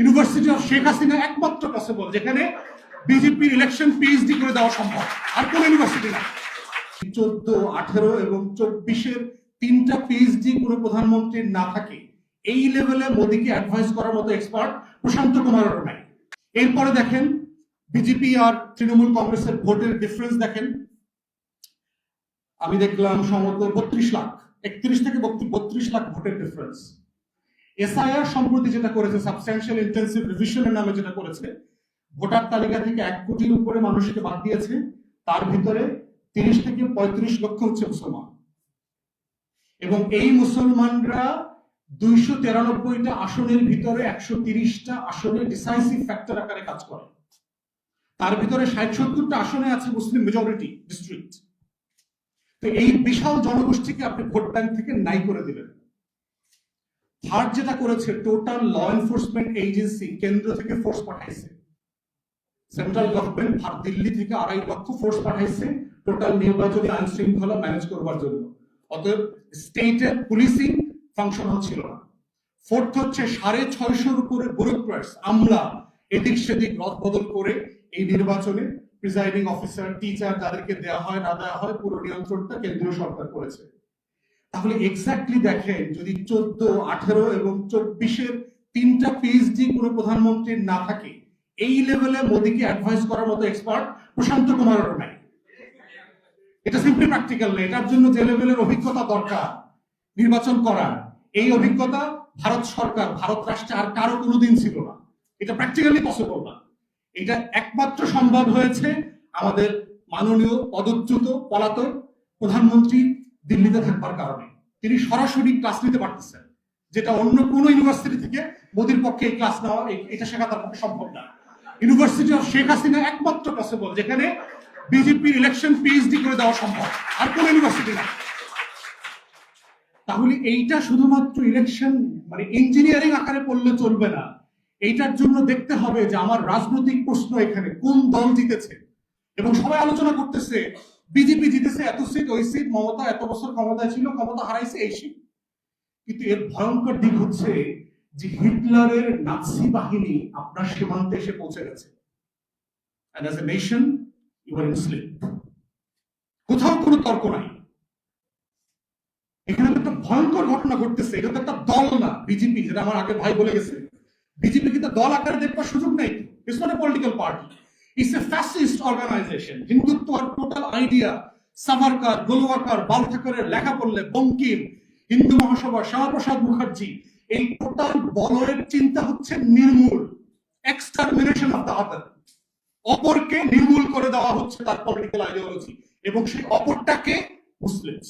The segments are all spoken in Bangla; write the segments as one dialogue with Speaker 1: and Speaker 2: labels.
Speaker 1: ইউনিভার্সিটি অফ শেখ হাসিনা একমাত্র পসিবল যেখানে বিজেপির ইলেকশন পিএইচডি করে দেওয়া সম্ভব, আর কোন ইউনিভার্সিটি না। 14, 18 এবং 24-এর তিনটা পিএইচডি কোনো প্রধানমন্ত্রীর না থাকে, এই লেভেলে মোদীকে অ্যাডভাইস করার মতো এক্সপার্ট প্রশান্ত কুমারেরও নাই। এরপরে দেখেন বিজেপি আর তৃণমূল কংগ্রেসের ভোটের ডিফারেন্স দেখেন। আমি দেখলাম সম্ভবত 32 লাখ, 31 থেকে 32 লাখ ভোটের ডিফারেন্স। এসআইআর সম্প্রতি যেটা করেছে, সাবস্ট্যানশিয়াল ইন্টেন্সিভ রিভিশনের নামে যেটা করেছে, ভোটার তালিকা থেকে 1 কোটির উপরে মানুষকে বাদ দিয়েছে, তার ভিতরে 30 থেকে 35 লক্ষ হচ্ছে মুসলমান, এবং এই মুসলমানরা 293টা আসনের ভিতরে 130টা আসনে ডিসাইসিভ ফ্যাক্টর আকারে কাজ করে। তার ভিতরে 60-70টা আসনে আছে মুসলিম মেজরিটি ডিস্ট্রিক্ট। তো এই বিশাল জনগোষ্ঠীকে আপনি ভোট ব্যাংক থেকে নাই করে দিলেন। থার্ড যেটা করেছে, টোটাল ল এনফোর্সমেন্ট এজেন্সি কেন্দ্র থেকে ফোর্স পাঠাইছে, সেন্ট্রাল গভর্নমেন্ট দিল্লি থেকে 2.5 লক্ষ ফোর্স পাঠাইছে টোটাল নির্বাচনী আইন শৃঙ্খলা ম্যানেজ করবার জন্য। অতএব স্টেটের পুলিশিং ফাংশনাল ছিল না। ফোর্থ হচ্ছে 650-এর উপরে ব্যুরোক্র্যাটস, আমলা এদিক সেদিক রদ বদল করে এই নির্বাচনে প্রিজাইডিং অফিসার, টিচার যাদেরকে দেওয়া হয় না দেওয়া হয়, পুরো নিয়ন্ত্রণটা কেন্দ্রীয় সরকার করেছে। তাহলে এক্স্যাক্টলি দেখেন, যদি 14, 18 এবং 24-এর তিনটা পিএইচডি কোনো প্রধানমন্ত্রীর না থাকে, এই লেভেলে মোদীকে অ্যাডভাইস করার মতো এক্সপার্ট প্রশান্ত কুমারেরও নাই। এটা সিম্পলি প্র্যাকটিক্যাল না, এটার জন্য যে লেভেলের অভিজ্ঞতা দরকার নির্বাচন করার, এই অভিজ্ঞতা ভারত সরকার, ভারত রাষ্ট্রে আর কারো কোনোদিন ছিল না। এটা প্র্যাকটিক্যালি পসিবল না। এটা একমাত্র সম্ভব হয়েছে আমাদের মাননীয় পদচ্যুত পলাতক প্রধানমন্ত্রী দিল্লিতে থাকবার কারণে। তিনি সরাসরি ক্লাস নিতে পারতেছেন, যেটা অন্য কোনো ইউনিভার্সিটি থেকে মোদির পক্ষে এই ক্লাস নেওয়া, এটা শেখা তার পক্ষে সম্ভব না। ইউনিভার্সিটি অফ শেখ হাসিনা একমাত্র পসিবল যেখানে বিজেপির ইলেকশন পিএইচডি করে দেওয়া সম্ভব, আর কোন ইউনিভার্সিটি না। তাহলে এইটা শুধুমাত্র ইলেকশন মানে ইঞ্জিনিয়ারিং আকারে পড়লে চলবে না। এইটার জন্য দেখতে হবে যে আমার রাজনৈতিক প্রশ্ন এখানে কোন দল জিতেছে, এবং সবাই আলোচনা করতেছে বিজেপি জিতেছে এত সিট, ওই সিট, মমতা এত বছর ক্ষমতায় ছিল, ক্ষমতা হারাইছে এই সিট। কিন্তু এর ভয়ঙ্কর দিক হচ্ছে যে হিটলারের নাৎসি বাহিনী আপনার সীমান্তে এসে পৌঁছে গেছে। And as a nation, you are enslaved. কোথাও কোনো তর্ক নাই। এখানে একটা ভয়ঙ্কর ঘটনা ঘটতেছে। এটা তো একটা দল না, বিজেপি, যেটা আমার আগে ভাই বলে গেছে। বিজেপি কিন্তু দল আকারে দেখবার সুযোগ নেই। It's not a political party, it's a fascist organisation. Hindutva আর টোটাল আইডিয়া সাভারকার, গোলওয়াকার, বাল ঠাকুরের লেখা পড়লে, বঙ্কিম, হিন্দু মহাসভা, শ্যামাপ্রসাদ মুখার্জি, এই টোটাল বলয়ের চিন্তা হচ্ছে নির্মূল, এক্সটারমিনেশন অফ দ্য আদার। অপরকে নির্মূল করে দেওয়া হচ্ছে তার পলিটিক্যাল আইডিওলজি, এবং সেই অপরটাকে মুসলিমস,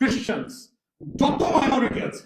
Speaker 1: খ্রিস্টানস, যত মাইনরিটি আছে